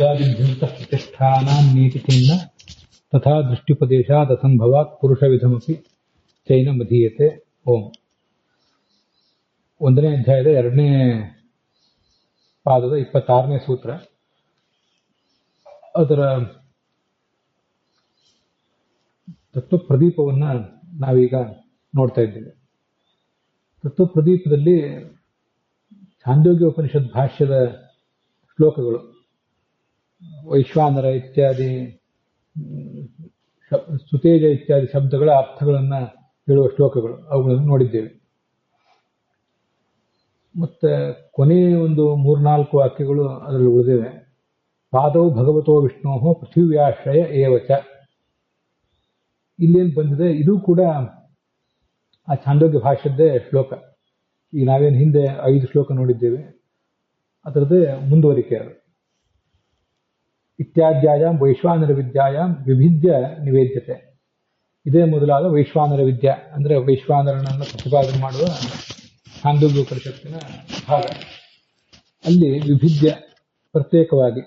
ಶಬ್ದಾದಿಭ್ಯಂತ ಪ್ರತಿಷ್ಠಾನಾನ್ ನೀತಿಚಿಹ್ನ ತಥಾ ದೃಷ್ಟ್ಯುಪದೇಶಾದ್ ಅಸಂಭವಾತ್ ಪುರುಷವಿಧಮಪಿ ಚೈನಮಧೀಯತೆ. ಓಂ. 1ನೇ ಅಧ್ಯಾಯದ 2ನೇ ಪಾದದ 26ನೇ ಸೂತ್ರ. ಅದರ ತತ್ವಪ್ರದೀಪವನ್ನು ನಾವೀಗ ನೋಡ್ತಾ ಇದ್ದೇವೆ. ತತ್ವಪ್ರದೀಪದಲ್ಲಿ ಛಾಂದೋಗ್ಯ ಉಪನಿಷತ್ ಭಾಷ್ಯದ ಶ್ಲೋಕಗಳು, ವೈಶ್ವಾನರ ಇತ್ಯಾದಿ ಸುತೇಜ ಇತ್ಯಾದಿ ಶಬ್ದಗಳ ಅರ್ಥಗಳನ್ನು ಹೇಳುವ ಶ್ಲೋಕಗಳು, ಅವುಗಳನ್ನು ನೋಡಿದ್ದೇವೆ. ಮತ್ತೆ ಕೊನೆಯ ಒಂದು 3-4 ವಾಕ್ಯಗಳು ಅದರಲ್ಲಿ ಉಳಿದಿವೆ. ಪಾದೌ ಭಗವತೋ ವಿಷ್ಣೋ ಪೃಥಿವ್ಯಾಶ್ರಯ ಏವಚ. ಇಲ್ಲೇನು ಬಂದಿದೆ, ಇದು ಕೂಡ ಆ ಛಾಂದೋಗ್ಯ ಭಾಷ್ಯದ್ದೇ ಶ್ಲೋಕ. ಈಗ ನಾವೇನು ಹಿಂದೆ 5 ಶ್ಲೋಕ ನೋಡಿದ್ದೇವೆ, ಅದರದ್ದೇ ಮುಂದುವರಿಕೆ ಅದು. ಇತ್ಯಾದ್ಯಾಯಾಮ್ ವೈಶ್ವಾನರ ವಿದ್ಯಾಯಾಮ್ ವಿಭಿದ್ಯ ನಿವೇದ್ಯತೆ. ಇದೇ ಮೊದಲಾದ ವೈಶ್ವಾನರ ವಿದ್ಯಾ ಅಂದರೆ ವೈಶ್ವಾನರನನ್ನು ಪ್ರತಿಪಾದನೆ ಮಾಡುವ ಛಾಂದೋಗ್ಯ ಉಪನಿಷತ್ತಿನ ಭಾಗ. ಅಲ್ಲಿ ವಿಭಿದ್ಯ ಪ್ರತ್ಯೇಕವಾಗಿ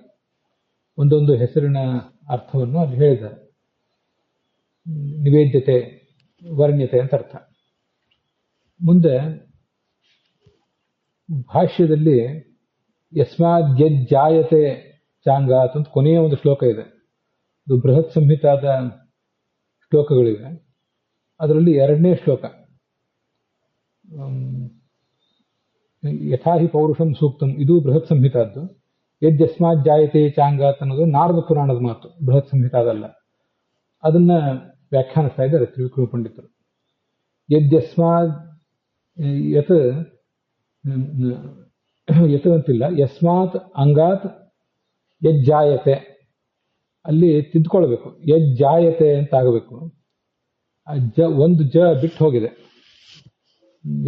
ಒಂದೊಂದು ಹೆಸರಿನ ಅರ್ಥವನ್ನು ಅಲ್ಲಿ ಹೇಳಿದ್ದಾರೆ. ನಿವೇದ್ಯತೆ, ವರ್ಣ್ಯತೆ ಅಂತ ಅರ್ಥ. ಮುಂದೆ ಭಾಷ್ಯದಲ್ಲಿ ಯಸ್ಮಾದ್ಯಜ್ಜಾಯತೆ ಚಾಂಗಾತ್ ಅಂತ ಕೊನೆಯ ಒಂದು ಶ್ಲೋಕ ಇದೆ. ಇದು ಬೃಹತ್ ಸಂಹಿತಾದ ಶ್ಲೋಕಗಳಿವೆ. ಅದರಲ್ಲಿ 2ನೇ ಶ್ಲೋಕ, ಯಥಾಹಿ ಪೌರುಷಂ ಸೂಕ್ತಂ, ಇದು ಬೃಹತ್ ಸಂಹಿತಾದ್ದು. ಯಜ್ಜಸ್ಮಾಜ್ಜಾಯತೆ ಚಾಂಗಾತ್ ಅನ್ನೋದು ನಾರದ ಪುರಾಣದ ಮಾತು, ಬೃಹತ್ ಸಂಹಿತಾದಲ್ಲ. ಅದನ್ನ ವ್ಯಾಖ್ಯಾನಿಸ್ತಾ ಇದ್ದಾರೆ ತ್ರಿವಿಕ್ರಮ ಪಂಡಿತರು. ಯಜ್ಜಸ್ಮಾದ್ ಯತ್ ಅಂತಿಲ್ಲ, ಯಸ್ಮಾತ್ ಅಂಗಾತ್ ಯಜ್ಜಾಯತೆ, ಅಲ್ಲಿ ತಿದ್ದುಕೊಳ್ಬೇಕು, ಯಜ್ಜಾಯತೆ ಅಂತ ಆಗಬೇಕು. ಒಂದು ಜ ಬಿಟ್ಟು ಹೋಗಿದೆ.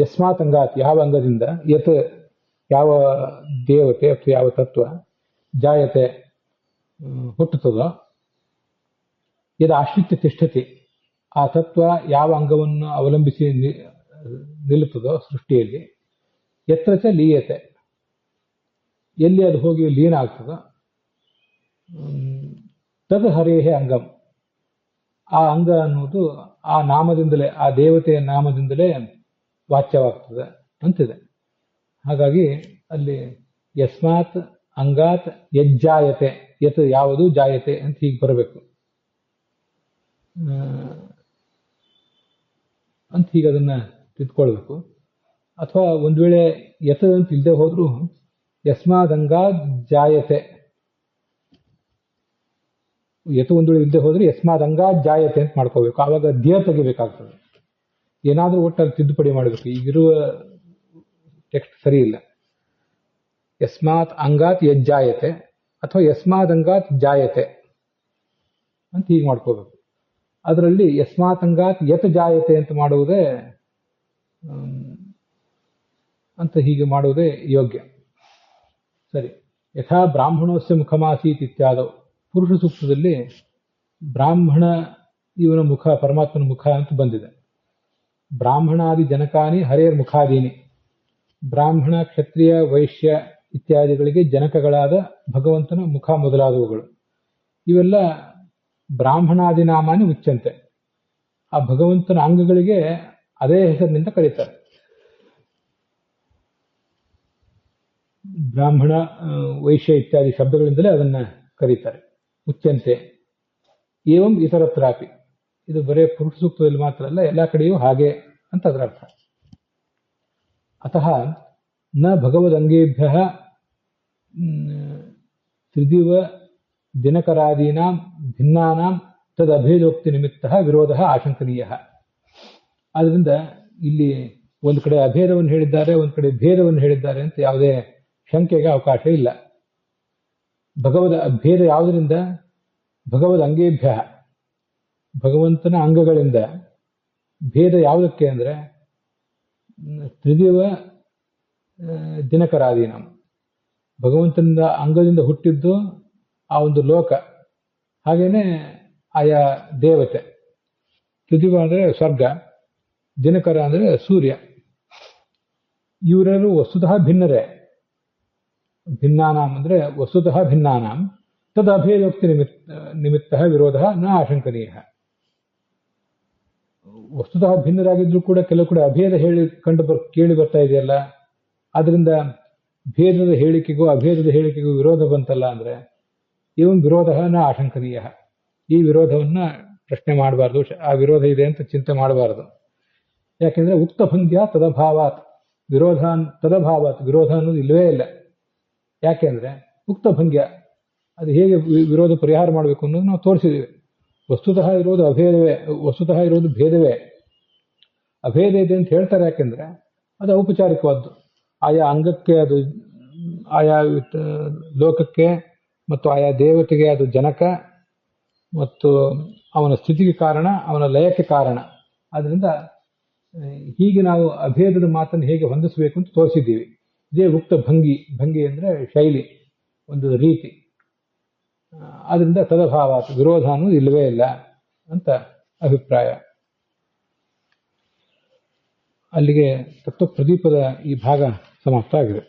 ಯಸ್ಮಾತ್ ಅಂಗಾತ್, ಯಾವ ಅಂಗದಿಂದ, ಯತ್ ಯಾವ ದೇವತೆ ಅಥವಾ ಯಾವ ತತ್ವ, ಜಾಯತೆ ಹುಟ್ಟುತ್ತದೋ, ಯದ ಆಶ್ರಿತ್ಯ ತಿಷ್ಠತಿ, ಆ ತತ್ವ ಯಾವ ಅಂಗವನ್ನು ಅವಲಂಬಿಸಿ ನಿಲ್ಲುತ್ತದೋ ಸೃಷ್ಟಿಯಲ್ಲಿ, ಯತ್ರ ಚ ಲೀಯತೆ, ಎಲ್ಲಿ ಅದು ಹೋಗಿ ಲೀನ ಆಗ್ತದೋ, ತದ್ ಹರೇಹೇ ಅಂಗಂ, ಆ ಅಂಗ ಅನ್ನೋದು ಆ ನಾಮದಿಂದಲೇ, ಆ ದೇವತೆಯ ನಾಮದಿಂದಲೇ ವಾಚ್ಯವಾಗ್ತದೆ ಅಂತಿದೆ. ಹಾಗಾಗಿ ಅಲ್ಲಿ ಯಸ್ಮಾತ್ ಅಂಗಾತ್ ಯಜ್ಜಾಯತೆ, ಯತ್ ಯಾವುದು, ಜಾಯತೆ ಅಂತ ಹೀಗೆ ಬರಬೇಕು ಅಂತ ಹೀಗೆ ಅದನ್ನ ತಿದ್ಕೊಳ್ಬೇಕು. ಅಥವಾ ಒಂದು ವೇಳೆ ಯತ್ ಅಂತ ಇಲ್ಲದೆ ಹೋದ್ರೂ ಯಸ್ಮಾದಂಗಾತ್ ಜಾಯತೆ, ಯತ್ ಒಂದು ವೇಳೆ ಇಲ್ಲದೆ ಹೋದ್ರೆ ಯಸ್ಮಾದಂಗಾತ್ ಜಾಯತೆ ಅಂತ ಮಾಡ್ಕೋಬೇಕು. ಆವಾಗ ದ್ಯ ತೆಗಿಬೇಕಾಗ್ತದೆ. ಏನಾದರೂ ಒಟ್ಟಲ್ಲಿ ತಿದ್ದುಪಡಿ ಮಾಡಬೇಕು. ಈಗಿರುವ ಟೆಕ್ಸ್ಟ್ ಸರಿ ಇಲ್ಲ. ಯಸ್ಮಾತ್ ಅಂಗಾತ್ ಯಜ್ಜಾಯತೆ ಅಥವಾ ಯಸ್ಮಾದಂಗಾತ್ ಜಾಯತೆ ಅಂತ ಹೀಗೆ ಮಾಡ್ಕೋಬೇಕು. ಅದರಲ್ಲಿ ಯಸ್ಮಾತ್ ಅಂಗಾತ್ ಯತ್ ಜಾಯತೆ ಅಂತ ಮಾಡುವುದೇ ಹೀಗೆ ಮಾಡುವುದೇ ಯೋಗ್ಯ. ಸರಿ. ಯಥಾ ಬ್ರಾಹ್ಮಣೋಸ್ಯ ಮುಖಮಾಸೀತ್ ಇತ್ಯಾದವು, ಪುರುಷ ಸೂಕ್ತದಲ್ಲಿ ಬ್ರಾಹ್ಮಣ ಇವನ ಮುಖ, ಪರಮಾತ್ಮನ ಮುಖ ಅಂತ ಬಂದಿದೆ. ಬ್ರಾಹ್ಮಣಾದಿ ಜನಕಾನಿ ಹರೇರ್ ಮುಖಾದೀನಿ, ಬ್ರಾಹ್ಮಣ ಕ್ಷತ್ರಿಯ ವೈಶ್ಯ ಇತ್ಯಾದಿಗಳಿಗೆ ಜನಕಗಳಾದ ಭಗವಂತನ ಮುಖ ಮೊದಲಾದವುಗಳು. ಇವೆಲ್ಲ ಬ್ರಾಹ್ಮಣಾದಿ ನಾಮಾನಿ ಉಚ್ಚಂತೆ, ಆ ಭಗವಂತನ ಅಂಗಗಳಿಗೆ ಅದೇ ಹೆಸರಿನಿಂದ ಕರೀತಾರೆ. ಬ್ರಾಹ್ಮಣ ವೈಶ್ಯ ಇತ್ಯಾದಿ ಶಬ್ದಗಳಿಂದಲೇ ಅದನ್ನ ಕರೀತಾರೆ. ಉಚ್ಚಂತೆ ಏವಂ ಇತರತ್ರಾಪಿ, ಇದು ಬರೇ ಪುರುಷ ಸೂಕ್ತದಲ್ಲಿ ಮಾತ್ರ ಅಲ್ಲ, ಎಲ್ಲ ಕಡೆಯೂ ಹಾಗೆ ಅಂತ ಅದರ ಅರ್ಥ. ಅತಃ ನ ಭಗವದಂಗೇಭ್ಯ ತ್ರಿದಿವ ದಿನಕರಾದೀನಾಂ ಭಿನ್ನಾನಾಂ ತದಭೇದೋಕ್ತಿ ನಿಮಿತ್ತ ವಿರೋಧ ಆಶಂಕನೀಯ. ಆದ್ದರಿಂದ ಇಲ್ಲಿ ಒಂದು ಕಡೆ ಅಭೇದವನ್ನು ಹೇಳಿದ್ದಾರೆ, ಒಂದು ಕಡೆ ಭೇದವನ್ನು ಹೇಳಿದ್ದಾರೆ ಅಂತ ಯಾವುದೇ ಶಂಕೆಗೆ ಅವಕಾಶ ಇಲ್ಲ. ಭಗವದ ಭೇದ ಯಾವುದರಿಂದ? ಭಗವದ್ ಅಂಗೇಭ್ಯ, ಭಗವಂತನ ಅಂಗಗಳಿಂದ. ಭೇದ ಯಾವುದಕ್ಕೆ ಅಂದರೆ ತ್ರಿದಿವ ದಿನಕರಾದೀನ, ಭಗವಂತನ ಅಂಗದಿಂದ ಹುಟ್ಟಿದ್ದು ಆ ಒಂದು ಲೋಕ, ಹಾಗೇನೆ ಆಯಾ ದೇವತೆ. ತ್ರಿದಿವ ಅಂದರೆ ಸ್ವರ್ಗ, ದಿನಕರ ಅಂದರೆ ಸೂರ್ಯ. ಇವರೆಲ್ಲರೂ ವಸ್ತುತಃ ಭಿನ್ನರೇ. ಭಿನ್ನಾನಾಂ ಅಂದರೆ ವಸ್ತುತಃ ಭಿನ್ನಾನಾಂ, ತದ್ ಅಭೇದೋಕ್ತಿ ನಿಮಿತ್ತ ವಿರೋಧ ನ ಆಶಂಕನೀಯ. ವಸ್ತುತಃ ಭಿನ್ನರಾಗಿದ್ರೂ ಕೂಡ ಕೆಲವು ಕೂಡ ಅಭೇದ ಕೇಳಿ ಬರ್ತಾ ಇದೆಯಲ್ಲ, ಆದ್ರಿಂದ ಭೇದದ ಹೇಳಿಕೆಗೂ ಅಭೇದದ ಹೇಳಿಕೆಗೂ ವಿರೋಧ ಬಂತಲ್ಲ ಅಂದ್ರೆ ಇವನ್ ವಿರೋಧ ನ ಆಶಂಕನೀಯ. ಈ ವಿರೋಧವನ್ನ ಪ್ರಶ್ನೆ ಮಾಡಬಾರ್ದು, ಆ ವಿರೋಧ ಇದೆ ಅಂತ ಚಿಂತೆ ಮಾಡಬಾರದು. ಯಾಕೆಂದ್ರೆ ಉಕ್ತ ಭಂಗ್ಯ ತದಭಾವಾತ್ ತದಭಾವಾತ್ ವಿರೋಧ ಅನ್ನೋದು ಇಲ್ಲವೇ ಇಲ್ಲ. ಯಾಕೆಂದ್ರೆ ಉಕ್ತ ಭಂಗ್ಯ ಅದು ಹೇಗೆ ವಿರೋಧ ಪರಿಹಾರ ಮಾಡಬೇಕು ಅನ್ನೋದು ನಾವು ತೋರಿಸಿದ್ದೀವಿ. ವಸ್ತುತಃ ಇರೋದು ಭೇದವೇ. ಅಭೇದ ಇದೆ ಅಂತ ಹೇಳ್ತಾರೆ. ಯಾಕೆಂದ್ರೆ ಅದು ಔಪಚಾರಿಕವಾದ್ದು. ಆಯಾ ಅಂಗಕ್ಕೆ ಅದು, ಆಯಾ ಲೋಕಕ್ಕೆ ಮತ್ತು ಆಯಾ ದೇವತೆಗೆ ಅದು ಜನಕ ಮತ್ತು ಅವನ ಸ್ಥಿತಿಗೆ ಕಾರಣ, ಅವನ ಲಯಕ್ಕೆ ಕಾರಣ. ಆದ್ರಿಂದ ಹೀಗೆ ನಾವು ಅಭೇದದ ಮಾತನ್ನು ಹೇಗೆ ಹೊಂದಿಸಬೇಕು ಅಂತ ತೋರಿಸಿದ್ದೀವಿ. ಇದೇ ಉಕ್ತ ಭಂಗಿ ಅಂದ್ರೆ ಶೈಲಿ, ಒಂದು ರೀತಿ. ಆದ್ರಿಂದ ತದಭಾವ ವಿರೋಧ ಅನ್ನೋದು ಇಲ್ಲವೇ ಇಲ್ಲ ಅಂತ ಅಭಿಪ್ರಾಯ. ಅಲ್ಲಿಗೆ ತತ್ವ ಪ್ರದೀಪದ ಈ ಭಾಗ ಸಮಾಪ್ತ ಆಗಿದೆ.